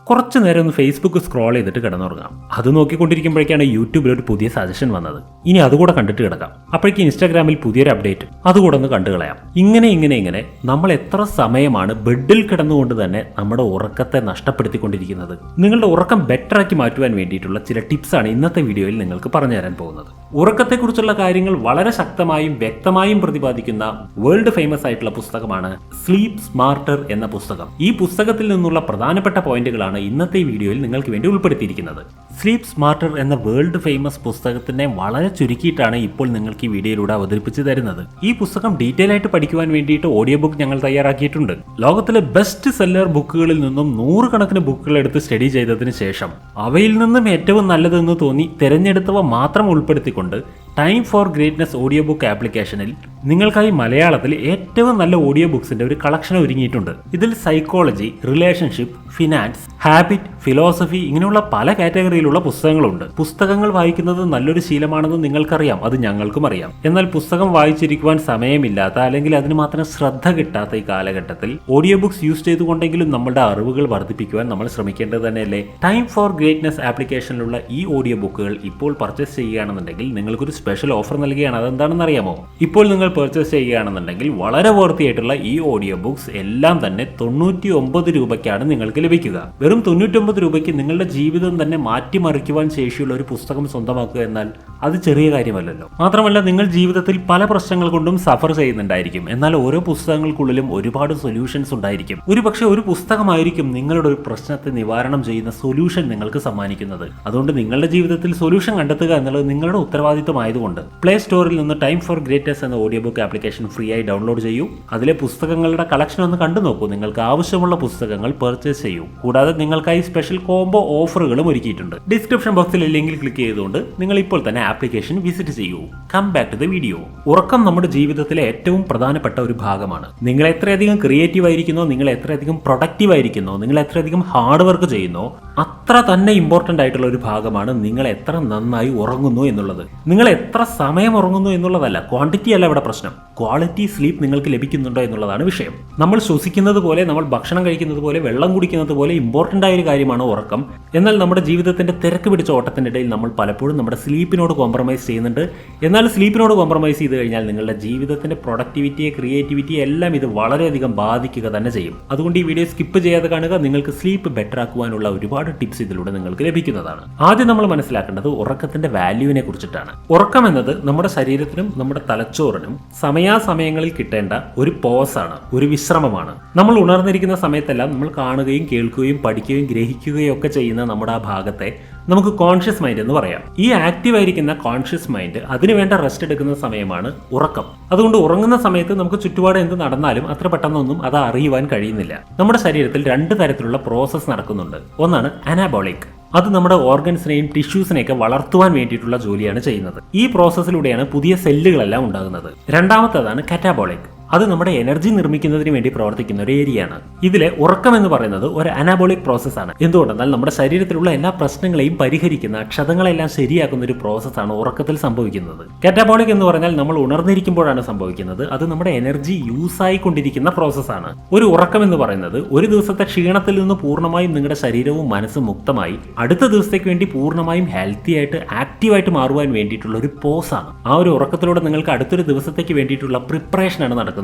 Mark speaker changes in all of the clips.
Speaker 1: കുറച്ചു നേരം ഒന്ന് ഫേസ്ബുക്ക് സ്ക്രോൾ ചെയ്തിട്ട് കിടന്നുറങ്ങാം. അത് നോക്കിക്കൊണ്ടിരിക്കുമ്പോഴേക്കാണ് യൂട്യൂബിൽ ഒരു പുതിയ സജഷൻ വന്നത്. ഇനി അതുകൂടെ കണ്ടിട്ട് കിടക്കാം. അപ്പോഴേക്കും ഇൻസ്റ്റാഗ്രാമിൽ പുതിയൊരു അപ്ഡേറ്റ്, അതുകൂടെ ഒന്ന് കണ്ടു കളയാം. ഇങ്ങനെ നമ്മൾ എത്ര സമയമാണ് ബെഡിൽ കിടന്നുകൊണ്ട് തന്നെ നമ്മുടെ ഉറക്കത്തെ നഷ്ടപ്പെടുത്തിക്കൊണ്ടിരിക്കുന്നത്. നിങ്ങളുടെ ഉറക്കം ബെറ്റർ ആക്കി മാറ്റുവാൻ വേണ്ടിയിട്ടുള്ള ചില ടിപ്സാണ് ഇന്നത്തെ വീഡിയോയിൽ നിങ്ങൾക്ക് പറഞ്ഞു തരാൻ പോകുന്നത്. ഉറക്കത്തെക്കുറിച്ചുള്ള കാര്യങ്ങൾ വളരെ ശക്തമായും വ്യക്തമായും പ്രതിപാദിക്കുന്ന വേൾഡ് ഫേമസ് ആയിട്ടുള്ള പുസ്തകമാണ് സ്ലീപ്പ് സ്മാർട്ടർ എന്ന പുസ്തകം. ഈ പുസ്തകത്തിൽ നിന്നുള്ള പ്രധാനപ്പെട്ട പോയിന്റുകളാണ് ഇന്നത്തെ വീഡിയോയിൽ നിങ്ങൾക്ക് വേണ്ടി ഉൾപ്പെടുത്തിയിരിക്കുന്നത്. സ്ലീപ്പ് സ്മാർട്ടർ എന്ന വേൾഡ് ഫേമസ് പുസ്തകത്തിനെ വളരെ ചുരുക്കിയിട്ടാണ് ഇപ്പോൾ നിങ്ങൾക്ക് ഈ വീഡിയോയിലൂടെ അവതരിപ്പിച്ചു തരുന്നത്. ഈ പുസ്തകം ഡീറ്റെയിൽ ആയിട്ട് പഠിക്കുവാൻ വേണ്ടിയിട്ട് ഓഡിയോ ബുക്ക് ഞങ്ങൾ തയ്യാറാക്കിയിട്ടുണ്ട്. ലോകത്തിലെ ബെസ്റ്റ് സെല്ലർ ബുക്കുകളിൽ നിന്നും 100 കണക്കിന് ബുക്കുകൾ എടുത്ത് സ്റ്റഡി ചെയ്തതിന് ശേഷം അവയിൽ നിന്നും ഏറ്റവും നല്ലതെന്ന് തോന്നി തിരഞ്ഞെടുത്തവ മാത്രം ഉൾപ്പെടുത്തിക്കൊണ്ട് time for greatness audio book ആപ്ലിക്കേഷനിൽ നിങ്ങൾക്കായി മലയാളത്തിൽ ഏറ്റവും നല്ല ഓഡിയോ ബുക്സിന്റെ ഒരു കളക്ഷൻ ഒരുങ്ങിയിട്ടുണ്ട്. ഇതിൽ psychology, relationship, finance, habit, philosophy ഇങ്ങനെയുള്ള പല കാറ്റഗറിയിലുള്ള പുസ്തകങ്ങളുണ്ട്. പുസ്തകങ്ങൾ വായിക്കുന്നത് നല്ലൊരു ശീലമാണെന്ന് നിങ്ങൾക്കറിയാം, അത് ഞങ്ങൾക്കും അറിയാം. എന്നാൽ പുസ്തകം വായിച്ചിരിക്കുവാൻ സമയമില്ലാത്ത അല്ലെങ്കിൽ അതിന് മാത്രം ശ്രദ്ധ കിട്ടാത്ത ഈ കാലഘട്ടത്തിൽ ഓഡിയോ ബുക്സ് യൂസ് ചെയ്തുകൊണ്ടെങ്കിലും നമ്മുടെ അറിവുകൾ വർദ്ധിപ്പിക്കുവാൻ നമ്മൾ ശ്രമിക്കേണ്ടത് തന്നെയല്ലേ? ടൈം ഫോർ ഗ്രേറ്റ്നസ് ആപ്ലിക്കേഷനിലുള്ള ഈ ഓഡിയോ ബുക്കുകൾ ഇപ്പോൾ പർച്ചേസ് ചെയ്യുകയാണെന്നുണ്ടെങ്കിൽ നിങ്ങൾക്കൊരു സ്പെഷ്യൽ ഓഫർ നൽകുകയാണ്. അതെന്താണെന്ന് അറിയാമോ? ഇപ്പോൾ നിങ്ങൾ പർച്ചേസ് ചെയ്യുകയാണെന്നുണ്ടെങ്കിൽ വളരെ വർത്തി ആയിട്ടുള്ള ഈ ഓഡിയോ ബുക്സ് എല്ലാം തന്നെ 99 രൂപയ്ക്കാണ് നിങ്ങൾക്ക് ലഭിക്കുക. വെറും 99 രൂപയ്ക്ക് നിങ്ങളുടെ ജീവിതം തന്നെ മാറ്റിമറിക്കുവാൻ ശേഷിയുള്ള ഒരു പുസ്തകം സ്വന്തമാക്കുക എന്നാൽ അത് ചെറിയ കാര്യമല്ലല്ലോ. മാത്രമല്ല, നിങ്ങൾ ജീവിതത്തിൽ പല പ്രശ്നങ്ങൾ കൊണ്ടും സഫർ ചെയ്യുന്നുണ്ടായിരിക്കും. എന്നാൽ ഓരോ പുസ്തകങ്ങൾക്കുള്ളിലും ഒരുപാട് സൊല്യൂഷൻസ് ഉണ്ടായിരിക്കും. ഒരുപക്ഷെ ഒരു പുസ്തകമായിരിക്കും നിങ്ങളുടെ ഒരു പ്രശ്നത്തെ നിവാരണം ചെയ്യുന്ന സൊല്യൂഷൻ നിങ്ങൾക്ക് സമ്മാനിക്കുന്നത്. അതുകൊണ്ട് നിങ്ങളുടെ ജീവിതത്തിൽ സൊല്യൂഷൻ കണ്ടെത്തുക എന്നുള്ളത് നിങ്ങളുടെ ഉത്തരവാദിത്തമായതുകൊണ്ട് പ്ലേ സ്റ്റോറിൽ നിന്ന് ടൈം ഫോർ ഗ്രേറ്റ്നസ് എന്ന ഓഡിയോ ബുക്ക് ആപ്ലിക്കേഷൻ ഫ്രീ ആയി ഡൗൺലോഡ് ചെയ്യൂ. അതിലെ പുസ്തകങ്ങളുടെ കളക്ഷൻ ഒന്ന് കണ്ടു നോക്കൂ. നിങ്ങൾക്ക് ആവശ്യമുള്ള പുസ്തകങ്ങൾ പർച്ചേസ് ചെയ്യൂ. കൂടാതെ നിങ്ങൾക്കായി സ്പെഷ്യൽ കോംബോ ഓഫറുകളും ഒരുക്കിയിട്ടുണ്ട്. ഡിസ്ക്രിപ്ഷൻ ബോക്സിൽ ലിങ്കിൽ ക്ലിക്ക് ചെയ്തുകൊണ്ട് നിങ്ങൾ ഇപ്പോൾ തന്നെ ആപ്ലിക്കേഷൻ വിസിറ്റ് ചെയ്യൂ. Come back to the video. ഉറക്കം നമ്മുടെ ജീവിതത്തിലെ ഏറ്റവും പ്രധാനപ്പെട്ട ഒരു ഭാഗമാണ്. നിങ്ങൾ എത്രയധികം ക്രിയേറ്റീവ് ആയിരിക്കുന്നോ, നിങ്ങൾ എത്രയധികം പ്രൊഡക്റ്റീവ് ആയിരിക്കുന്നോ, നിങ്ങൾ എത്രയധികം ഹാർഡ് വർക്ക് ചെയ്യുന്നോ, അത്ര തന്നെ ഇമ്പോർട്ടന്റ് ആയിട്ടുള്ള ഒരു ഭാഗമാണ് നിങ്ങൾ എത്ര നന്നായി ഉറങ്ങുന്നു എന്നുള്ളത്. നിങ്ങൾ എത്ര സമയം ഉറങ്ങുന്നു എന്നുള്ളതല്ല, ക്വാണ്ടിറ്റി അല്ല ഇവിടെ പ്രശ്നം. ക്വാളിറ്റി സ്ലീപ്പ് നിങ്ങൾക്ക് ലഭിക്കുന്നുണ്ടോ എന്നുള്ളതാണ് വിഷയം. നമ്മൾ ശ്വസിക്കുന്നത് പോലെ, നമ്മൾ ഭക്ഷണം കഴിക്കുന്നത് പോലെ, വെള്ളം കുടിക്കുന്നത് പോലെ ഇമ്പോർട്ടന്റ് ആയ ഒരു കാര്യമാണ് ഉറക്കം. എന്നാൽ നമ്മുടെ ജീവിതത്തിന്റെ തിരക്ക് പിടിച്ച ഓട്ടത്തിനിടയിൽ നമ്മൾ പലപ്പോഴും നമ്മുടെ സ്ലീപ്പിനോട് കോംപ്രമൈസ് ചെയ്യുന്നുണ്ട്. എന്നാൽ സ്ലീപ്പിനോട് കോംപ്രമൈസ് ചെയ്ത് കഴിഞ്ഞാൽ നിങ്ങളുടെ ജീവിതത്തിന്റെ പ്രൊഡക്ടിവിറ്റിയെ, ക്രിയേറ്റിവിറ്റിയെ എല്ലാം ഇത് വളരെയധികം ബാധിക്കുക തന്നെ ചെയ്യും. അതുകൊണ്ട് ഈ വീഡിയോ സ്കിപ്പ് ചെയ്യാതെ കാണുക. നിങ്ങൾക്ക് സ്ലീപ്പ് ബെറ്റർ ആക്കുവാനുള്ള ഒരുപാട് ടിപ്സ് ഇതിലൂടെ നിങ്ങൾക്ക് ലഭിക്കുന്നതാണ്. ആദ്യം നമ്മൾ മനസ്സിലാക്കേണ്ടത് ഉറക്കത്തിന്റെ വാല്യൂവിനെ കുറിച്ചിട്ടാണ്. ഉറക്കം എന്നത് നമ്മുടെ ശരീരത്തിനും നമ്മുടെ തലച്ചോറിനും സമയാസമയങ്ങളിൽ കിട്ടേണ്ട ഒരു പോസാണ്, ഒരു വിശ്രമമാണ്. നമ്മൾ ഉണർന്നിരിക്കുന്ന സമയത്തെല്ലാം നമ്മൾ കാണുകയും കേൾക്കുകയും പഠിക്കുകയും ഗ്രഹിക്കുകയും ഒക്കെ ചെയ്യുന്ന നമ്മുടെ ആ ഭാഗത്തെ നമുക്ക് കോൺഷ്യസ് മൈൻഡ് എന്ന് പറയാം. ഈ ആക്റ്റീവ് ആയിരിക്കുന്ന കോൺഷ്യസ് മൈൻഡ് അതിനുവേണ്ട റെസ്റ്റ് എടുക്കുന്ന സമയമാണ് ഉറക്കം. അതുകൊണ്ട് ഉറങ്ങുന്ന സമയത്ത് നമുക്ക് ചുറ്റുപാട് എന്ത് നടന്നാലും അത്ര പെട്ടെന്നൊന്നും അത് അറിയുവാൻ കഴിയുന്നില്ല. നമ്മുടെ ശരീരത്തിൽ 2 തരത്തിലുള്ള പ്രോസസ്സ് നടക്കുന്നുണ്ട്. ഒന്നാണ് അനാബോളിക്. അത് നമ്മുടെ ഓർഗൻസിനെയും ടിഷ്യൂസിനെയൊക്കെ വളർത്തുവാൻ വേണ്ടിയിട്ടുള്ള ജോലിയാണ് ചെയ്യുന്നത്. ഈ പ്രോസസ്സിലൂടെയാണ് പുതിയ സെല്ലുകളെല്ലാം ഉണ്ടാകുന്നത്. രണ്ടാമത്തേതാണ് കാറ്റാബോളിക്. അത് നമ്മുടെ എനർജി നിർമ്മിക്കുന്നതിന് വേണ്ടി പ്രവർത്തിക്കുന്ന ഒരു ഏരിയയാണ്. ഇതിലെ ഉറക്കം എന്ന് പറയുന്നത് ഒരു അനാബോളിക് പ്രോസസ്സാണ്. എന്തുകൊണ്ടെന്നാൽ നമ്മുടെ ശരീരത്തിലുള്ള എല്ലാ പ്രശ്നങ്ങളെയും പരിഹരിക്കുന്ന, ക്ഷതങ്ങളെല്ലാം ശരിയാക്കുന്ന ഒരു പ്രോസസ്സാണ് ഉറക്കത്തിൽ സംഭവിക്കുന്നത്. കാറ്റാബോളിക് എന്ന് പറഞ്ഞാൽ നമ്മൾ ഉണർന്നിരിക്കുമ്പോഴാണ് സംഭവിക്കുന്നത്. അത് നമ്മുടെ എനർജി യൂസ് ആയിക്കൊണ്ടിരിക്കുന്ന പ്രോസസ്സാണ്. ഒരു ഉറക്കം എന്ന് പറയുന്നത് ഒരു ദിവസത്തെ ക്ഷീണത്തിൽ നിന്ന് പൂർണ്ണമായും നിങ്ങളുടെ ശരീരവും മനസ്സും മുക്തമായി അടുത്ത ദിവസത്തേക്ക് വേണ്ടി പൂർണ്ണമായും ഹെൽത്തി ആയിട്ട് ആക്റ്റീവായിട്ട് മാറുവാൻ വേണ്ടിയിട്ടുള്ള ഒരു പോസാണ്. ആ ഒരു ഉറക്കത്തിലൂടെ നിങ്ങൾക്ക് അടുത്തൊരു ദിവസത്തേക്ക് വേണ്ടിയിട്ടുള്ള പ്രിപ്പറേഷനാണ് നടക്കുന്നത്.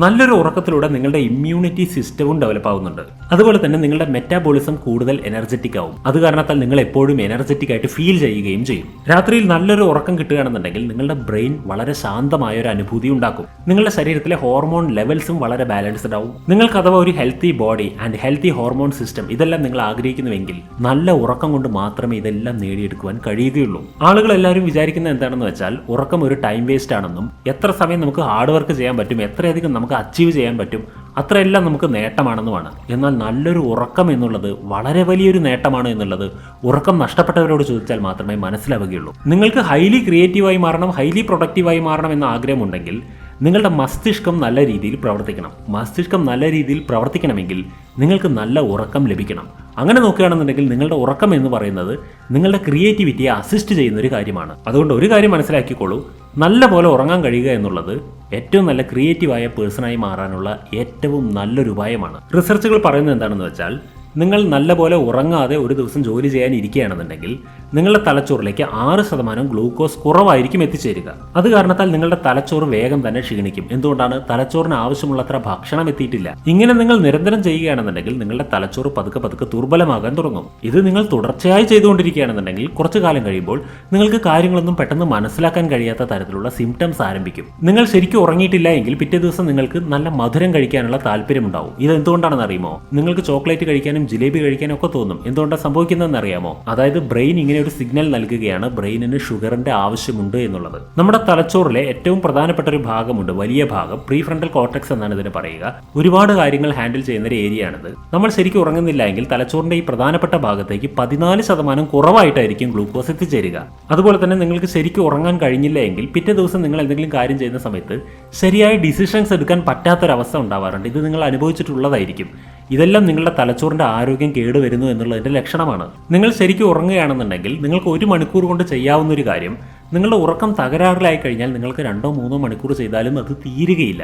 Speaker 1: നല്ലൊരു ഉറക്കത്തിലൂടെ നിങ്ങളുടെ ഇമ്മ്യൂണിറ്റി സിസ്റ്റവും ഡെവലപ്പ് ആവുന്നുണ്ട്. അതുപോലെ തന്നെ നിങ്ങളുടെ മെറ്റാബോളിസം കൂടുതൽ എനർജറ്റിക് ആവും. അത് കാരണത്താൽ നിങ്ങൾ എപ്പോഴും എനർജറ്റിക് ആയിട്ട് ഫീൽ ചെയ്യുകയും ചെയ്യും. രാത്രിയിൽ നല്ലൊരു ഉറക്കം കിട്ടുകയാണെന്നുണ്ടെങ്കിൽ നിങ്ങളുടെ ബ്രെയിൻ വളരെ ശാന്തമായ ഒരു അനുഭൂതി ഉണ്ടാക്കും. നിങ്ങളുടെ ശരീരത്തിലെ ഹോർമോൺ ലെവൽസും വളരെ ബാലൻസ്ഡ് ആവും. നിങ്ങൾക്ക് അഥവാ ഒരു healthy body and healthy hormone system ഇതെല്ലാം നിങ്ങൾ ആഗ്രഹിക്കുന്നുവെങ്കിൽ നല്ല ഉറക്കം കൊണ്ട് മാത്രമേ ഇതെല്ലാം നേടിയെടുക്കുവാൻ കഴിയുകയുള്ളൂ. ആളുകൾ എല്ലാവരും വിചാരിക്കുന്നത് എന്താണെന്ന് വെച്ചാൽ ഉറക്കം ഒരു ടൈം വേസ്റ്റ് ആണെന്നും, എത്ര സമയം നമുക്ക് ഹാർഡ് വർക്ക് ചെയ്യാൻ പറ്റും, എത്രയധികം നമുക്ക് അച്ചീവ് ചെയ്യാൻ പറ്റും, അത്രയെല്ലാം നമുക്ക് നേട്ടമാണെന്നുമാണ്. എന്നാൽ നല്ലൊരു ഉറക്കം എന്നുള്ളത് വളരെ വലിയൊരു നേട്ടമാണ് എന്നുള്ളത് ഉറക്കം നഷ്ടപ്പെട്ടവരോട് ചോദിച്ചാൽ മാത്രമേ മനസ്സിലാവുകയുള്ളൂ. നിങ്ങൾക്ക് ഹൈലി ക്രിയേറ്റീവായി മാറണം, ഹൈലി പ്രൊഡക്റ്റീവായി മാറണം എന്ന ആഗ്രഹമുണ്ടെങ്കിൽ നിങ്ങളുടെ മസ്തിഷ്കം നല്ല രീതിയിൽ പ്രവർത്തിക്കണം. മസ്തിഷ്കം നല്ല രീതിയിൽ പ്രവർത്തിക്കണമെങ്കിൽ നിങ്ങൾക്ക് നല്ല ഉറക്കം ലഭിക്കണം. അങ്ങനെ നോക്കുകയാണെന്നുണ്ടെങ്കിൽ നിങ്ങളുടെ ഉറക്കം എന്ന് പറയുന്നത് നിങ്ങളുടെ ക്രിയേറ്റിവിറ്റിയെ അസിസ്റ്റ് ചെയ്യുന്ന ഒരു കാര്യമാണ്. അതുകൊണ്ട് ഒരു കാര്യം മനസ്സിലാക്കിക്കോളൂ, നല്ല പോലെ ഉറങ്ങാൻ കഴിയുക എന്നുള്ളത് ഏറ്റവും നല്ല ക്രിയേറ്റീവായ പേഴ്സണായി മാറാനുള്ള ഏറ്റവും നല്ലൊരു ഉപായമാണ്. റിസർച്ചുകൾ പറയുന്നത് എന്താണെന്ന് വെച്ചാൽ നിങ്ങൾ നല്ലപോലെ ഉറങ്ങാതെ ഒരു ദിവസം ജോലി ചെയ്യാൻ ഇരിക്കുകയാണെന്നുണ്ടെങ്കിൽ നിങ്ങളുടെ തലച്ചോറിലേക്ക് 6% ഗ്ലൂക്കോസ് കുറവായിരിക്കും എത്തിച്ചേരുക. അത് കാരണത്താൽ നിങ്ങളുടെ തലച്ചോറ് വേഗം തന്നെ ക്ഷീണിക്കും. എന്തുകൊണ്ടാണ്? തലച്ചോറിന് ആവശ്യമുള്ളത്ര ഭക്ഷണം എത്തിയിട്ടില്ല. ഇങ്ങനെ നിങ്ങൾ നിരന്തരം ചെയ്യുകയാണെന്നുണ്ടെങ്കിൽ നിങ്ങളുടെ തലച്ചോറ് പതുക്കെ പതുക്കെ ദുർബലമാകാൻ തുടങ്ങും. ഇത് നിങ്ങൾ തുടർച്ചയായി ചെയ്തുകൊണ്ടിരിക്കുകയാണെന്നുണ്ടെങ്കിൽ കുറച്ചു കാലം കഴിയുമ്പോൾ നിങ്ങൾക്ക് കാര്യങ്ങളൊന്നും പെട്ടെന്ന് മനസ്സിലാക്കാൻ കഴിയാത്ത തരത്തിലുള്ള സിംറ്റംസ് ആരംഭിക്കും. നിങ്ങൾ ശരിക്കും ഉറങ്ങിയിട്ടില്ല എങ്കിൽ പിറ്റേ ദിവസം നിങ്ങൾക്ക് നല്ല മധുരം കഴിക്കാനുള്ള താല്പര്യമുണ്ടാവും. ഇത് എന്തുകൊണ്ടാണെന്ന് അറിയുമോ? നിങ്ങൾക്ക് ചോക്ലേറ്റ് കഴിക്കാനും ജിലേബി കഴിക്കാനും ഒക്കെ തോന്നും. എന്തുകൊണ്ടാണ് സംഭവിക്കുന്നതെന്ന് അറിയാമോ? അതായത് ബ്രെയിൻ ഇങ്ങനെ ഒരു സിഗ്നൽ നൽകുകയാണ് ബ്രെയിനിന് ഷുഗറിന്റെ ആവശ്യമുണ്ട് എന്നുള്ളത്. നമ്മുടെ തലച്ചോറിലെ ഏറ്റവും പ്രധാനപ്പെട്ട ഒരു ഭാഗമുണ്ട്, വലിയ ഭാഗം, പ്രീ ഫ്രണ്ടൽ കോർട്ടെക്സ് എന്നാണ് ഇതിന് പറയുക. ഒരുപാട് കാര്യങ്ങൾ ഹാൻഡിൽ ചെയ്യുന്ന ഒരു ഏരിയ ആണിത്. നമ്മൾ ശരിക്കും ഉറങ്ങുന്നില്ല എങ്കിൽ തലച്ചോറിന്റെ ഈ പ്രധാനപ്പെട്ട ഭാഗത്തേക്ക് 14% കുറവായിട്ടായിരിക്കും ഗ്ലൂക്കോസ് എത്തിച്ചേരുക. അതുപോലെ തന്നെ നിങ്ങൾക്ക് ശരിക്കും ഉറങ്ങാൻ കഴിഞ്ഞില്ല എങ്കിൽ പിറ്റേ ദിവസം നിങ്ങൾ എന്തെങ്കിലും കാര്യം ചെയ്യുന്ന സമയത്ത് ശരിയായ ഡിസിഷൻസ് എടുക്കാൻ പറ്റാത്തൊരവസ്ഥ ഉണ്ടാവാറുണ്ട്. ഇത് നിങ്ങൾ അനുഭവിച്ചിട്ടുള്ളതായിരിക്കും. ഇതെല്ലാം നിങ്ങളുടെ തലച്ചോറിന്റെ ആരോഗ്യം കേടുവരുന്നു എന്നുള്ളതിന്റെ ലക്ഷണമാണ്. നിങ്ങൾ ശരിക്കും ഉറങ്ങുകയാണെന്നുണ്ടെങ്കിൽ നിങ്ങൾക്ക് 1 മണിക്കൂർ കൊണ്ട് ചെയ്യാവുന്ന ഒരു കാര്യം, നിങ്ങളുടെ ഉറക്കം തകരാറിലായി കഴിഞ്ഞാൽ നിങ്ങൾക്ക് 2-3 മണിക്കൂർ ചെയ്താലും അത് തീരുകയില്ല.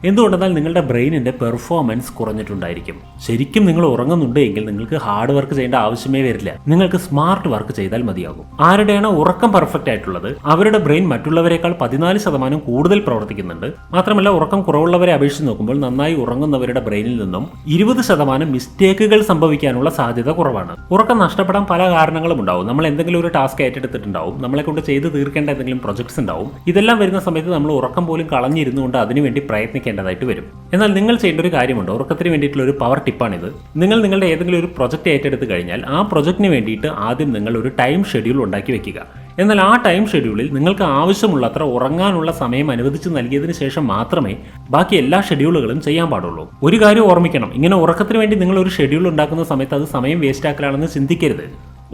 Speaker 1: എന്തുകൊണ്ടെന്നാൽ നിങ്ങളുടെ ബ്രെയിനിന്റെ പെർഫോമൻസ് കുറഞ്ഞിട്ടുണ്ടായിരിക്കും. ശരിക്കും നിങ്ങൾ ഉറങ്ങുന്നുണ്ട് എങ്കിൽ നിങ്ങൾക്ക് ഹാർഡ് വർക്ക് ചെയ്യേണ്ട ആവശ്യമേ വരില്ല. നിങ്ങൾക്ക് സ്മാർട്ട് വർക്ക് ചെയ്താൽ മതിയാകും. ആരുടെയാണ് ഉറക്കം പെർഫെക്റ്റ് ആയിട്ടുള്ളത് അവരുടെ ബ്രെയിൻ മറ്റുള്ളവരെക്കാൾ 14% കൂടുതൽ പ്രവർത്തിക്കുന്നുണ്ട്. മാത്രമല്ല ഉറക്കം കുറവുള്ളവരെ അപേക്ഷിച്ച് നോക്കുമ്പോൾ നന്നായി ഉറങ്ങുന്നവരുടെ ബ്രെയിനിൽ നിന്നും 20% മിസ്റ്റേക്കുകൾ സംഭവിക്കാനുള്ള സാധ്യത കുറവാണ്. ഉറക്കം നഷ്ടപ്പെടാൻ പല കാരണങ്ങളും ഉണ്ടാവും. നമ്മൾ എന്തെങ്കിലും ഒരു ടാസ്ക് ഏറ്റെടുത്തിട്ടുണ്ടാവും, നമ്മളെ കൊണ്ട് ചെയ്ത് തീർക്കേണ്ട എന്തെങ്കിലും പ്രൊജക്ട്സ് ഉണ്ടാവും. ഇതെല്ലാം വരുന്ന സമയത്ത് നമ്മൾ ഉറക്കം പോലും കളഞ്ഞിരുന്നുകൊണ്ട് അതിനുവേണ്ടി പ്രയത്നിക്കേണ്ടതായിട്ട് വരും. എന്നാൽ നിങ്ങൾ ചെയ്യേണ്ട ഒരു കാര്യമുണ്ട്. ഉറക്കത്തിന് വേണ്ടിയിട്ടുള്ള ഒരു പവർ ടിപ്പാണിത്. നിങ്ങൾ നിങ്ങളുടെ ഏതെങ്കിലും ഒരു പ്രൊജക്ട് ഏറ്റെടുത്ത് കഴിഞ്ഞാൽ ആ പ്രൊജക്ടിന് വേണ്ടിയിട്ട് ആദ്യം നിങ്ങൾ ഒരു ടൈം ഷെഡ്യൂൾ ഉണ്ടാക്കി വെക്കുക. എന്നാൽ ആ ടൈം ഷെഡ്യൂളിൽ നിങ്ങൾക്ക് ആവശ്യമുള്ളത്ര ഉറങ്ങാനുള്ള സമയം അനുവദിച്ച് നൽകിയതിന് ശേഷം മാത്രമേ ബാക്കി എല്ലാ ഷെഡ്യൂളുകളും ചെയ്യാൻ പാടുള്ളൂ. ഒരു കാര്യം ഓർമ്മിക്കണം, ഇങ്ങനെ ഉറക്കത്തിന് വേണ്ടി നിങ്ങൾ ഒരു ഷെഡ്യൂൾ ഉണ്ടാക്കുന്ന സമയത്ത് അത് സമയം വേസ്റ്റ് ആക്കലാണെന്ന് ചിന്തിക്കരുത്.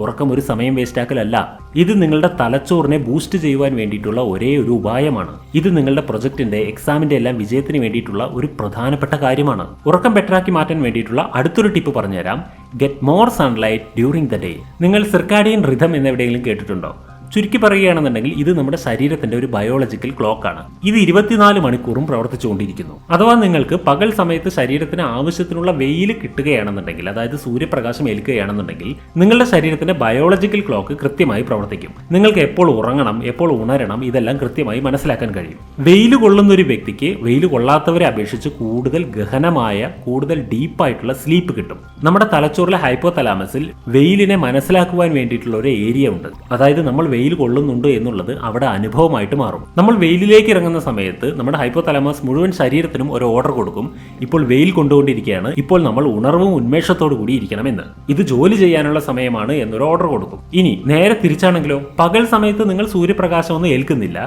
Speaker 1: ഉറക്കം ഒരു സമയം വേസ്റ്റ് ആക്കലല്ല. ഇത് നിങ്ങളുടെ തലച്ചോറിനെ ബൂസ്റ്റ് ചെയ്യുവാൻ വേണ്ടിയിട്ടുള്ള ഒരേ ഒരു ഉപായമാണ്. ഇത് നിങ്ങളുടെ പ്രൊജക്ടിന്റെ, എക്സാമിന്റെ എല്ലാം വിജയത്തിന് വേണ്ടിയിട്ടുള്ള ഒരു പ്രധാനപ്പെട്ട കാര്യമാണ്. ഉറക്കം ബെറ്ററാക്കി മാറ്റാൻ വേണ്ടിയിട്ടുള്ള അടുത്തൊരു ടിപ്പ് പറഞ്ഞുതരാം. Get more sunlight during the day. നിങ്ങൾ സിർക്കാഡിയൻ റിഥം എന്നെവിടെയെങ്കിലും കേട്ടിട്ടുണ്ടോ? ചുരുക്കി പറയുകയാണെന്നുണ്ടെങ്കിൽ ഇത് നമ്മുടെ ശരീരത്തിന്റെ ഒരു ബയോളജിക്കൽ ക്ലോക്കാണ്. ഇത് 24 മണിക്കൂറും പ്രവർത്തിച്ചുകൊണ്ടിരിക്കുന്നു. അഥവാ നിങ്ങൾക്ക് പകൽ സമയത്ത് ശരീരത്തിന് ആവശ്യത്തിനുള്ള വെയിൽ കിട്ടുകയാണെന്നുണ്ടെങ്കിൽ, അതായത് സൂര്യപ്രകാശം ഏൽക്കുകയാണെന്നുണ്ടെങ്കിൽ നിങ്ങളുടെ ശരീരത്തിന്റെ ബയോളജിക്കൽ ക്ലോക്ക് കൃത്യമായി പ്രവർത്തിക്കും. നിങ്ങൾക്ക് എപ്പോൾ ഉറങ്ങണം, എപ്പോൾ ഉണരണം, ഇതെല്ലാം കൃത്യമായി മനസ്സിലാക്കാൻ കഴിയും. വെയിൽ കൊള്ളുന്ന ഒരു വ്യക്തിക്ക് വെയിൽ കൊള്ളാത്തവരെ അപേക്ഷിച്ച് കൂടുതൽ ഗഹനമായ, കൂടുതൽ ഡീപ്പായിട്ടുള്ള സ്ലീപ്പ് കിട്ടും. നമ്മുടെ തലച്ചോറിലെ ഹൈപ്പോതലാമസിൽ വെയിലിനെ മനസ്സിലാക്കുവാൻ വേണ്ടിയിട്ടുള്ള ഒരു ഏരിയ ഉണ്ട്. അതായത് നമ്മൾ വെയിൽ കൊള്ളുന്നുണ്ട് എന്നുള്ളത് അവിടെ അനുഭവമായിട്ട് മാറും. നമ്മൾ വെയിലിലേക്ക് ഇറങ്ങുന്ന സമയത്ത് നമ്മുടെ ഹൈപ്പോതലാമസ് മുഴുവൻ ശരീരത്തിനും ഒരു ഓർഡർ കൊടുക്കും. ഇപ്പോൾ വെയിൽ കൊണ്ടുകൊണ്ടിരിക്കുകയാണ്, ഇപ്പോൾ നമ്മൾ ഉണർവും ഉന്മേഷത്തോടു കൂടി ഇരിക്കണമെന്ന്. ഇത് ജോലി ചെയ്യാനുള്ള സമയമാണ് എന്നൊരു ഓർഡർ കൊടുക്കും. ഇനി നേരെ തിരിച്ചാണെങ്കിലോ, പകൽ സമയത്ത് നിങ്ങൾ സൂര്യപ്രകാശമൊന്നും ഏൽക്കുന്നില്ല,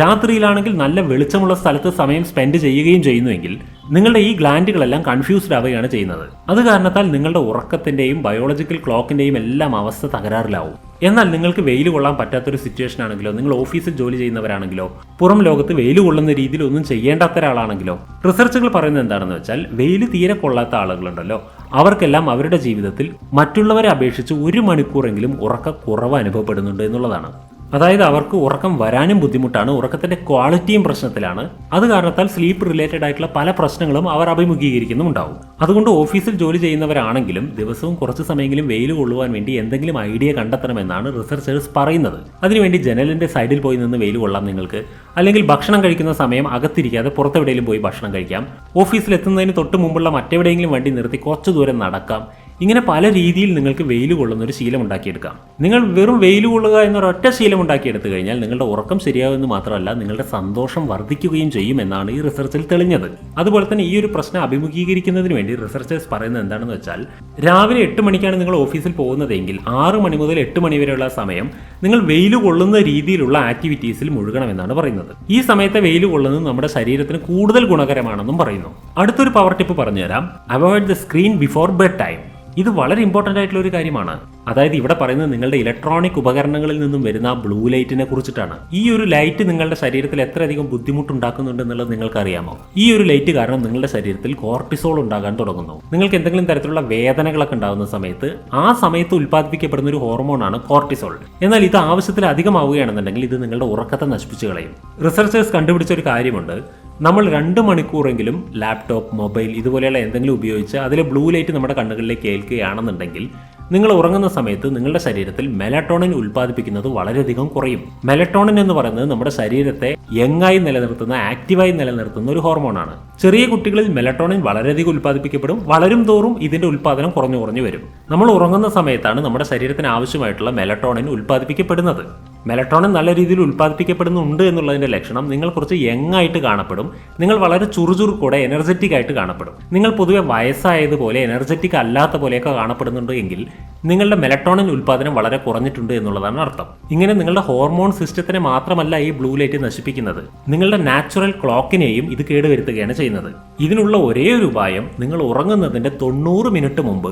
Speaker 1: രാത്രിയിലാണെങ്കിൽ നല്ല വെളിച്ചമുള്ള സ്ഥലത്ത് സമയം സ്പെൻഡ് ചെയ്യുകയും ചെയ്യുന്നുവെങ്കിൽ നിങ്ങളുടെ ഈ ഗ്ലാൻഡുകളെല്ലാം കൺഫ്യൂസ്ഡ് ആവുകയാണ് ചെയ്യുന്നത്. അത് കാരണത്താൽ നിങ്ങളുടെ ഉറക്കത്തിന്റെയും ബയോളജിക്കൽ ക്ലോക്കിന്റെയും എല്ലാം അവസ്ഥ തകരാറിലാവും. എന്നാൽ നിങ്ങൾക്ക് വെയിൽ കൊള്ളാൻ പറ്റാത്തൊരു സിറ്റുവേഷൻ ആണെങ്കിലോ, നിങ്ങൾ ഓഫീസിൽ ജോലി ചെയ്യുന്നവരാണെങ്കിലോ, പുറം ലോകത്ത് വെയിൽ കൊള്ളുന്ന രീതിയിൽ ഒന്നും ചെയ്യേണ്ടാത്ത ഒരാളാണെങ്കിലോ, റിസർച്ചുകൾ പറയുന്നത് എന്താണെന്ന് വെച്ചാൽ വെയിൽ തീരെ കൊള്ളാത്ത ആളുകളുണ്ടല്ലോ, അവർക്കെല്ലാം അവരുടെ ജീവിതത്തിൽ മറ്റുള്ളവരെ അപേക്ഷിച്ച് 1 മണിക്കൂറെങ്കിലും ഉറക്കക്കുറവ് അനുഭവപ്പെടുന്നുണ്ട് എന്നുള്ളതാണ്. അതായത് അവർക്ക് ഉറക്കം വരാനും ബുദ്ധിമുട്ടാണ്, ഉറക്കത്തിന്റെ ക്വാളിറ്റിയും പ്രശ്നത്തിലാണ്. അത് കാരണത്താൽ സ്ലീപ്പ് റിലേറ്റഡ് ആയിട്ടുള്ള പല പ്രശ്നങ്ങളും അവർ അഭിമുഖീകരിക്കുന്നുണ്ടാവും. അതുകൊണ്ട് ഓഫീസിൽ ജോലി ചെയ്യുന്നവരാണെങ്കിലും ദിവസവും കുറച്ച് സമയമെങ്കിലും വെയിൽ കൊള്ളുവാൻ വേണ്ടി എന്തെങ്കിലും ഐഡിയ കണ്ടെത്തണമെന്നാണ് റിസർച്ചേഴ്സ് പറയുന്നത്. അതിനുവേണ്ടി ജനലിന്റെ സൈഡിൽ പോയി നിന്ന് വെയിൽ കൊള്ളാം നിങ്ങൾക്ക്, അല്ലെങ്കിൽ ഭക്ഷണം കഴിക്കുന്ന സമയം അകത്തിരിക്കാതെ പുറത്തെവിടെയെങ്കിലും പോയി ഭക്ഷണം കഴിക്കാം. ഓഫീസിൽ എത്തുന്നതിന് തൊട്ട് മുമ്പുള്ള മറ്റെവിടെയെങ്കിലും വണ്ടി നിർത്തി കുറച്ചു ദൂരം നടക്കാം. ഇങ്ങനെ പല രീതിയിൽ നിങ്ങൾക്ക് വെയിൽ കൊള്ളുന്ന ഒരു ശീലം ഉണ്ടാക്കിയെടുക്കാം. നിങ്ങൾ വെറും വെയിൽ കൊള്ളുക എന്നൊരൊറ്റ ശീലം ഉണ്ടാക്കിയെടുത്തു കഴിഞ്ഞാൽ നിങ്ങളുടെ ഉറക്കം ശരിയാകുമെന്ന് മാത്രമല്ല, നിങ്ങളുടെ സന്തോഷം വർദ്ധിക്കുകയും ചെയ്യും എന്നാണ് ഈ റിസർച്ചിൽ തെളിഞ്ഞത്. അതുപോലെ തന്നെ ഈ ഒരു പ്രശ്നം അഭിമുഖീകരിക്കുന്നതിന് വേണ്ടി റിസർച്ചേഴ്സ് പറയുന്നത് എന്താണെന്ന് വെച്ചാൽ, രാവിലെ 8 മണിക്കാണ് നിങ്ങൾ ഓഫീസിൽ പോകുന്നതെങ്കിൽ 6 മണി മുതൽ 8 മണി വരെയുള്ള സമയം നിങ്ങൾ വെയിൽ കൊള്ളുന്ന രീതിയിലുള്ള ആക്ടിവിറ്റീസിൽ മുഴുകണമെന്നാണ് പറയുന്നത്. ഈ സമയത്തെ വെയിൽ കൊള്ളുന്നത് നമ്മുടെ ശരീരത്തിന് കൂടുതൽ ഗുണകരമാണെന്നും പറയുന്നു. അടുത്തൊരു പവർ ടിപ്പ് പറഞ്ഞുതരാം. Avoid the screen before bed time. ഇത് വളരെ ഇമ്പോർട്ടൻ്റ് ആയിട്ടുള്ള ഒരു കാര്യമാണ്. അതായത് ഇവിടെ പറയുന്നത് നിങ്ങളുടെ ഇലക്ട്രോണിക് ഉപകരണങ്ങളിൽ നിന്നും വരുന്ന ബ്ലൂ ലൈറ്റിനെ കുറിച്ചിട്ടാണ്. ഈ ഒരു ലൈറ്റ് നിങ്ങളുടെ ശരീരത്തിൽ എത്രയധികം ബുദ്ധിമുട്ടുണ്ടാക്കുന്നുണ്ട് എന്നുള്ളത് നിങ്ങൾക്കറിയാമോ? ഈ ഒരു ലൈറ്റ് കാരണം നിങ്ങളുടെ ശരീരത്തിൽ കോർട്ടിസോൾ ഉണ്ടാകാൻ തുടങ്ങുന്നു. നിങ്ങൾക്ക് എന്തെങ്കിലും തരത്തിലുള്ള വേദനകളൊക്കെ ഉണ്ടാകുന്ന സമയത്ത് ആ സമയത്ത് ഉൽപ്പാദിപ്പിക്കപ്പെടുന്ന ഒരു ഹോർമോണാണ് കോർട്ടിസോൾ. എന്നാൽ ഇത് ആവശ്യത്തിൽ അധികമാവുകയാണെന്നുണ്ടെങ്കിൽ ഇത് നിങ്ങളുടെ ഉറക്കത്തെ നശിപ്പിച്ചു കളയും. റിസർച്ചേഴ്സ് കണ്ടുപിടിച്ച ഒരു കാര്യമുണ്ട്. നമ്മൾ 2 മണിക്കൂറെങ്കിലും ലാപ്ടോപ്പ്, മൊബൈൽ ഇതുപോലെയുള്ള എന്തെങ്കിലും ഉപയോഗിച്ച് അതിലെ ബ്ലൂ ലൈറ്റ് നമ്മുടെ കണ്ണുകളിലേക്ക് ഏൽക്കുകയാണെന്നുണ്ടെങ്കിൽ നിങ്ങൾ ഉറങ്ങുന്ന സമയത്ത് നിങ്ങളുടെ ശരീരത്തിൽ മെലറ്റോണിൻ ഉൽപ്പാദിപ്പിക്കുന്നത് വളരെയധികം കുറയും. മെലറ്റോണിൻ എന്ന് പറയുന്നത് നമ്മുടെ ശരീരത്തെ യങ്ങായി നിലനിർത്തുന്ന, ആക്റ്റീവായി നിലനിർത്തുന്ന ഒരു ഹോർമോണാണ്. ചെറിയ കുട്ടികളിൽ മെലറ്റോണിൻ വളരെയധികം ഉൽപ്പാദിപ്പിക്കപ്പെടും. വളരും തോറും ഇതിന്റെ ഉൽപ്പാദനം കുറഞ്ഞു വരും. നമ്മൾ ഉറങ്ങുന്ന സമയത്താണ് നമ്മുടെ ശരീരത്തിന് ആവശ്യമായിട്ടുള്ള മെലറ്റോണിൻ ഉൽപ്പാദിപ്പിക്കപ്പെടുന്നത്. മെലറ്റോണിൻ നല്ല രീതിയിൽ ഉൽപ്പാദിപ്പിക്കപ്പെടുന്നുണ്ട് എന്നുള്ളതിന്റെ ലക്ഷണം നിങ്ങൾ കുറച്ച് യങ് ആയിട്ട് കാണപ്പെടും. നിങ്ങൾ വളരെ ചുറുചുറുക്കോടെ എനർജറ്റിക് ആയിട്ട് കാണപ്പെടും. നിങ്ങൾ പൊതുവെ വയസ്സായതുപോലെ എനർജറ്റിക് അല്ലാത്ത പോലെയൊക്കെ കാണപ്പെടുന്നുണ്ട് എങ്കിൽ നിങ്ങളുടെ മെലറ്റോണിൻ ഉൽപ്പാദനം വളരെ കുറഞ്ഞിട്ടുണ്ട് എന്നുള്ളതാണ് അർത്ഥം. ഇങ്ങനെ നിങ്ങളുടെ ഹോർമോൺ സിസ്റ്റത്തിനെ മാത്രമല്ല ഈ ബ്ലൂ ലൈറ്റ് നശിപ്പിക്കുന്നത്, നിങ്ങളുടെ നാച്ചുറൽ ക്ലോക്കിനെയും ഇത് കേടുവരുത്തുകയാണ് ചെയ്യുന്നത്. ഇതിനുള്ള ഒരേ ഒരു ഉപായം, നിങ്ങൾ ഉറങ്ങുന്നതിന്റെ 90 മിനിറ്റ് മുമ്പ്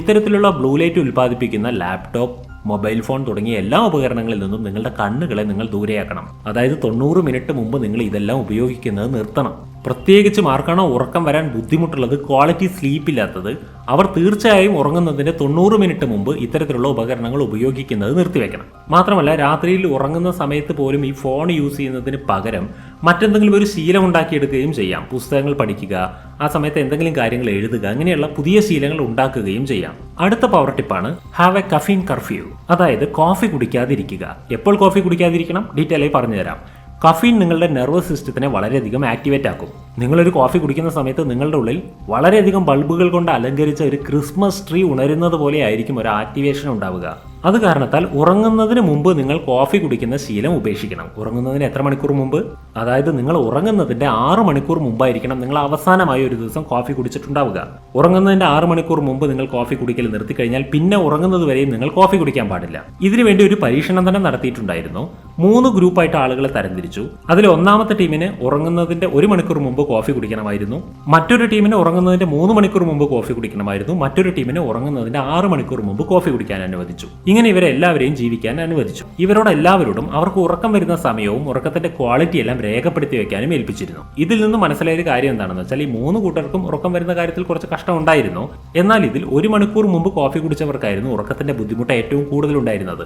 Speaker 1: ഇത്തരത്തിലുള്ള ബ്ലൂ ലൈറ്റ് ഉൽപ്പാദിപ്പിക്കുന്ന ലാപ്ടോപ്പ്, മൊബൈൽ ഫോൺ തുടങ്ങിയ എല്ലാ ഉപകരണങ്ങളിൽ നിന്നും നിങ്ങളുടെ കണ്ണുകളെ നിങ്ങൾ ദൂരെയാക്കണം. അതായത് 90 മിനിറ്റ് മുമ്പ് നിങ്ങൾ ഇതെല്ലാം ഉപയോഗിക്കുന്നത് നിർത്തണം. പ്രത്യേകിച്ചും ആർക്കാണോ ഉറക്കം വരാൻ ബുദ്ധിമുട്ടുള്ളത്, ക്വാളിറ്റി സ്ലീപ്പ് ഇല്ലാത്തത്, അവർ തീർച്ചയായും ഉറങ്ങുന്നതിന്റെ 90 മിനിറ്റ് മുമ്പ് ഇത്തരത്തിലുള്ള ഉപകരണങ്ങൾ ഉപയോഗിക്കുന്നത് നിർത്തിവെക്കണം. മാത്രമല്ല രാത്രിയിൽ ഉറങ്ങുന്ന സമയത്ത് പോലും ഈ ഫോൺ യൂസ് ചെയ്യുന്നതിന് പകരം മറ്റെന്തെങ്കിലും ഒരു ശീലം ഉണ്ടാക്കിയെടുക്കുകയും ചെയ്യാം. പുസ്തകങ്ങൾ പഠിക്കുക, ആ സമയത്ത് എന്തെങ്കിലും കാര്യങ്ങൾ എഴുതുക, അങ്ങനെയുള്ള പുതിയ ശീലങ്ങൾ ഉണ്ടാക്കുകയും ചെയ്യാം. അടുത്ത പവർ ടിപ്പാണ് ഹാവ് എ കഫീൻ കർഫ്യൂ. അതായത് കോഫി കുടിക്കാതിരിക്കുക. എപ്പോൾ കോഫി കുടിക്കാതിരിക്കണം? ഡീറ്റെയിൽ ആയി പറഞ്ഞുതരാം. കഫീൻ നിങ്ങളുടെ നെർവസ് സിസ്റ്റത്തിനെ വളരെയധികം ആക്ടിവേറ്റ് ആക്കും. നിങ്ങളൊരു കോഫി കുടിക്കുന്ന സമയത്ത് നിങ്ങളുടെ ഉള്ളിൽ വളരെയധികം ബൾബുകൾ കൊണ്ട് അലങ്കരിച്ച ഒരു ക്രിസ്മസ് ട്രീ ഉണരുന്നത് പോലെ ആയിരിക്കും ഒരു ആക്ടിവേഷൻ ഉണ്ടാവുക. അത് കാരണത്താൽ ഉറങ്ങുന്നതിന് മുമ്പ് നിങ്ങൾ കോഫി കുടിക്കുന്ന ശീലം ഉപേക്ഷിക്കണം. ഉറങ്ങുന്നതിന് എത്ര മണിക്കൂർ മുമ്പ്? അതായത് നിങ്ങൾ ഉറങ്ങുന്നതിന്റെ 6 മണിക്കൂർ മുമ്പായിരിക്കണം നിങ്ങൾ അവസാനമായി ഒരു ദിവസം കോഫി കുടിച്ചിട്ടുണ്ടാവുക. ഉറങ്ങുന്നതിന്റെ 6 മണിക്കൂർ മുമ്പ് നിങ്ങൾ കോഫി കുടിക്കൽ നിർത്തിക്കഴിഞ്ഞാൽ പിന്നെ ഉറങ്ങുന്നത് വരെയും നിങ്ങൾ കോഫി കുടിക്കാൻ പാടില്ല. ഇതിനുവേണ്ടി ഒരു പരീക്ഷണം തന്നെ നടത്തിയിട്ടുണ്ടായിരുന്നു. 3 ഗ്രൂപ്പായിട്ട് ആളുകളെ തരംതിരിച്ചു. അതിൽ ഒന്നാമത്തെ ടീമിന് ഉറങ്ങുന്നതിന്റെ 1 മണിക്കൂർ മുമ്പ് കോഫി കുടിക്കണമായിരുന്നു. മറ്റൊരു ടീമിന് ഉറങ്ങുന്നതിന്റെ 3 മണിക്കൂർ മുമ്പ് കോഫി കുടിക്കണമായിരുന്നു. മറ്റൊരു ടീമിന് ഉറങ്ങുന്നതിന്റെ 6 മണിക്കൂർ മുമ്പ് കോഫി കുടിക്കാൻ അനുവദിച്ചു. ഇങ്ങനെ ഇവരെ എല്ലാവരെയും ജീവിക്കാൻ അനുവദിച്ചു. ഇവരോട് എല്ലാവരോടും അവർക്ക് ഉറക്കം വരുന്ന സമയവും ഉറക്കത്തിന്റെ ക്വാളിറ്റി എല്ലാം രേഖപ്പെടുത്തി വെക്കാനും ഏൽപ്പിച്ചിരുന്നു. ഇതിൽ നിന്ന് മനസ്സിലായ ഒരു കാര്യം എന്താണെന്ന് വെച്ചാൽ ഈ 3 കൂട്ടർക്കും ഉറക്കം വരുന്ന കാര്യത്തിൽ കുറച്ച് കഷ്ടം ഉണ്ടായിരുന്നു. എന്നാൽ ഇതിൽ 1 മണിക്കൂർ മുമ്പ് കോഫി കുടിച്ചവർക്കായിരുന്നു ഉറക്കത്തിന്റെ ബുദ്ധിമുട്ട് ഏറ്റവും കൂടുതൽ ഉണ്ടായിരുന്നത്.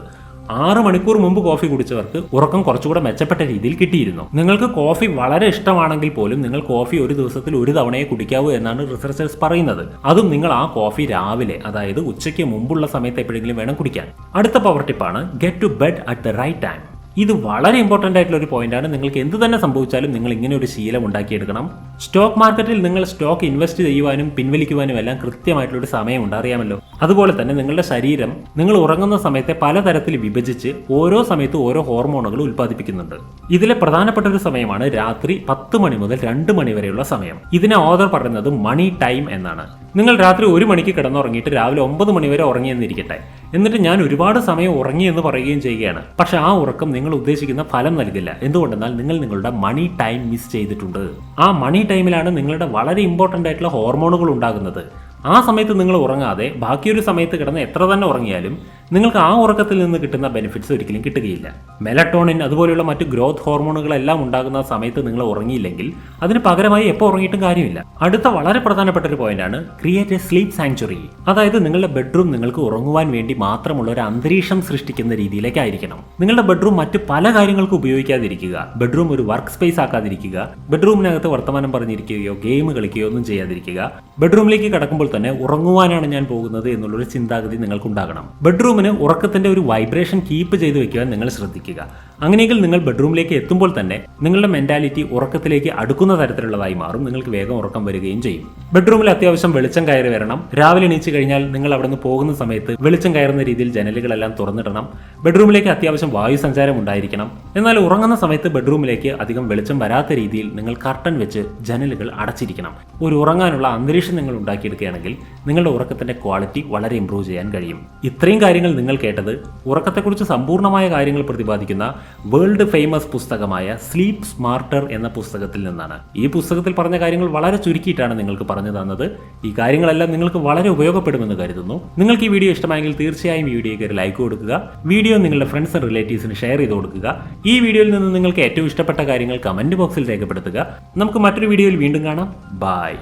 Speaker 1: 6 മണിക്കൂർ മുമ്പ് കോഫി കുടിച്ചവർക്ക് ഉറക്കം കുറച്ചുകൂടെ മെച്ചപ്പെട്ട രീതിയിൽ കിട്ടിയിരുന്നു. നിങ്ങൾക്ക് കോഫി വളരെ ഇഷ്ടമാണെങ്കിൽ പോലും നിങ്ങൾ കോഫി ഒരു ദിവസത്തിൽ 1 തവണയെ കുടിക്കാവൂ എന്നാണ് റിസർച്ചേഴ്സ് പറയുന്നത്. അതും നിങ്ങൾ ആ കോഫി രാവിലെ, അതായത് ഉച്ചയ്ക്ക് മുമ്പുള്ള സമയത്ത് എപ്പോഴെങ്കിലും വേണം കുടിക്കാൻ. അടുത്ത പവർ ടിപ്പാണ് get to bed at the right time. ഇത് വളരെ ഇമ്പോർട്ടൻ്റ് ആയിട്ടുള്ള ഒരു പോയിന്റാണ്. നിങ്ങൾക്ക് എന്ത് തന്നെ സംഭവിച്ചാലും നിങ്ങൾ ഇങ്ങനെ ഒരു ശീലം ഉണ്ടാക്കിയെടുക്കണം. സ്റ്റോക്ക് മാർക്കറ്റിൽ നിങ്ങൾ സ്റ്റോക്ക് ഇൻവെസ്റ്റ് ചെയ്യുവാനും പിൻവലിക്കുവാനും എല്ലാം കൃത്യമായിട്ടുള്ള ഒരു സമയമുണ്ട്, അറിയാമല്ലോ. അതുപോലെ തന്നെ നിങ്ങളുടെ ശരീരം നിങ്ങൾ ഉറങ്ങുന്ന സമയത്തെ പലതരത്തിൽ വിഭജിച്ച് ഓരോ സമയത്തും ഓരോ ഹോർമോണുകൾ ഉൽപ്പാദിപ്പിക്കുന്നുണ്ട്. ഇതിലെ പ്രധാനപ്പെട്ട ഒരു സമയമാണ് രാത്രി 10 മണി മുതൽ 2 മണി വരെയുള്ള സമയം. ഇതിനെ ഓഥർ പറയുന്നത് മണി ടൈം എന്നാണ്. നിങ്ങൾ രാത്രി 1 മണിക്ക് കിടന്നുറങ്ങിയിട്ട് രാവിലെ 9 മണി വരെ ഉറങ്ങിയെന്നിരിക്കട്ടെ. എന്നിട്ട് ഞാൻ ഒരുപാട് സമയം ഉറങ്ങി എന്ന് പറയുകയും ചെയ്യുകയാണ്. പക്ഷെ ആ ഉറക്കം നിങ്ങൾ ഉദ്ദേശിക്കുന്ന ഫലം നൽകില്ല. എന്തുകൊണ്ടെന്നാൽ നിങ്ങൾ നിങ്ങളുടെ മണി ടൈം മിസ് ചെയ്തിട്ടുണ്ട്. ആ മണി ടൈമിലാണ് നിങ്ങളുടെ വളരെ ഇമ്പോർട്ടൻ്റ് ആയിട്ടുള്ള ഹോർമോണുകൾ ഉണ്ടാകുന്നത്. ആ സമയത്ത് നിങ്ങൾ ഉറങ്ങാതെ ബാക്കിയൊരു സമയത്ത് കിടന്ന് എത്ര തന്നെ ഉറങ്ങിയാലും നിങ്ങൾക്ക് ആ ഉറക്കത്തിൽ നിന്ന് കിട്ടുന്ന ബെനിഫിറ്റ്സ് ഒരിക്കലും കിട്ടുകയില്ല. മെലറ്റോണിൻ അതുപോലെയുള്ള മറ്റു ഗ്രോത്ത് ഹോർമോണുകളെല്ലാം ഉണ്ടാകുന്ന സമയത്ത് നിങ്ങൾ ഉറങ്ങിയില്ലെങ്കിൽ അതിന് പകരമായി എപ്പോൾ ഉറങ്ങിയിട്ടും കാര്യമില്ല. അടുത്ത വളരെ പ്രധാനപ്പെട്ട ഒരു പോയിന്റാണ് ക്രിയേറ്റ് എ സ്ലീപ്പ് സാങ്ച്വറി. അതായത് നിങ്ങളുടെ ബെഡ്റൂം നിങ്ങൾക്ക് ഉറങ്ങുവാൻ വേണ്ടി മാത്രമുള്ള ഒരു അന്തരീക്ഷം സൃഷ്ടിക്കുന്ന രീതിയിലേക്കായിരിക്കണം. നിങ്ങളുടെ ബെഡ്റൂം മറ്റ് പല കാര്യങ്ങൾക്ക് ഉപയോഗിക്കാതിരിക്കുക. ബെഡ്റൂം ഒരു വർക്ക് സ്പേസ് ആക്കാതിരിക്കുക. ബെഡ്റൂമിനകത്ത് വർത്തമാനം പറഞ്ഞിരിക്കുകയോ ഗെയിം കളിക്കുകയോ ഒന്നും ചെയ്യാതിരിക്കുക. ബെഡ്റൂമിലേക്ക് കടക്കുമ്പോൾ തന്നെ ഉറങ്ങുവാനാണ് ഞാൻ പോകുന്നത് എന്നുള്ളൊരു ചിന്താഗതി നിങ്ങൾക്കുണ്ടാകണം. ബെഡ്റൂമിന് ഉറക്കത്തിന്റെ ഒരു വൈബ്രേഷൻ കീപ്പ് ചെയ്ത് വെക്കുവാൻ നിങ്ങൾ ശ്രദ്ധിക്കുക. അങ്ങനെയെങ്കിൽ നിങ്ങൾ ബെഡ്റൂമിലേക്ക് എത്തുമ്പോൾ തന്നെ നിങ്ങളുടെ മെന്റാലിറ്റി ഉറക്കത്തിലേക്ക് അടുക്കുന്ന തരത്തിലുള്ളതായി മാറും. നിങ്ങൾക്ക് വേഗം ഉറക്കം വരികയും ചെയ്യും. ബെഡ്റൂമിൽ അത്യാവശ്യം വെളിച്ചം കയറി വരണം. രാവിലെ എണീച്ച് കഴിഞ്ഞാൽ നിങ്ങൾ അവിടെ നിന്ന് പോകുന്ന സമയത്ത് വെളിച്ചം കയറുന്ന രീതിയിൽ ജനലുകളെല്ലാം തുറന്നിടണം. ബെഡ്റൂമിലേക്ക് അത്യാവശ്യം വായു സഞ്ചാരം ഉണ്ടായിരിക്കണം. എന്നാൽ ഉറങ്ങുന്ന സമയത്ത് ബെഡ്റൂമിലേക്ക് അധികം വെളിച്ചം വരാത്ത രീതിയിൽ നിങ്ങൾ കർട്ടൻ വെച്ച് ജനലുകൾ അടച്ചിരിക്കണം. ഒരു ഉറങ്ങാനുള്ള അന്തരീക്ഷം നിങ്ങൾ ഉണ്ടാക്കിയെടുക്കുകയാണെങ്കിൽ നിങ്ങളുടെ ഉറക്കത്തിന്റെ ക്വാളിറ്റി വളരെ ഇംപ്രൂവ് ചെയ്യാൻ കഴിയും. ഇത്രയും കാര്യങ്ങൾ നിങ്ങൾ കേട്ടത് ഉറക്കത്തെക്കുറിച്ച് സമ്പൂർണ്ണമായ കാര്യങ്ങൾ പ്രതിപാദിക്കുന്ന വേൾഡ് ഫേമസ് പുസ്തകമായ സ്ലീപ്പ് സ്മാർട്ടർ എന്ന പുസ്തകത്തിൽ നിന്നാണ്. ഈ പുസ്തകത്തിൽ പറഞ്ഞ കാര്യങ്ങൾ വളരെ ചുരുക്കിയിട്ടാണ് നിങ്ങൾക്ക് പറഞ്ഞു തന്നത്. ഈ കാര്യങ്ങളെല്ലാം നിങ്ങൾക്ക് വളരെ ഉപയോഗപ്പെടുമെന്ന് കരുതുന്നു. നിങ്ങൾക്ക് ഈ വീഡിയോ ഇഷ്ടമായെങ്കിൽ തീർച്ചയായും ഈ വീഡിയോയ്ക്ക് ഒരു ലൈക്ക് കൊടുക്കുക. വീഡിയോ നിങ്ങളുടെ ഫ്രണ്ട്സ് ആൻഡ് റിലേറ്റീവ്സിന് ഷെയർ ചെയ്ത് കൊടുക്കുക. ഈ വീഡിയോയിൽ നിന്ന് നിങ്ങൾക്ക് ഏറ്റവും ഇഷ്ടപ്പെട്ട കാര്യങ്ങൾ കമന്റ് ബോക്സിൽ രേഖപ്പെടുത്തുക. നമുക്ക് മറ്റൊരു വീഡിയോയിൽ വീണ്ടും കാണാം. ബൈ.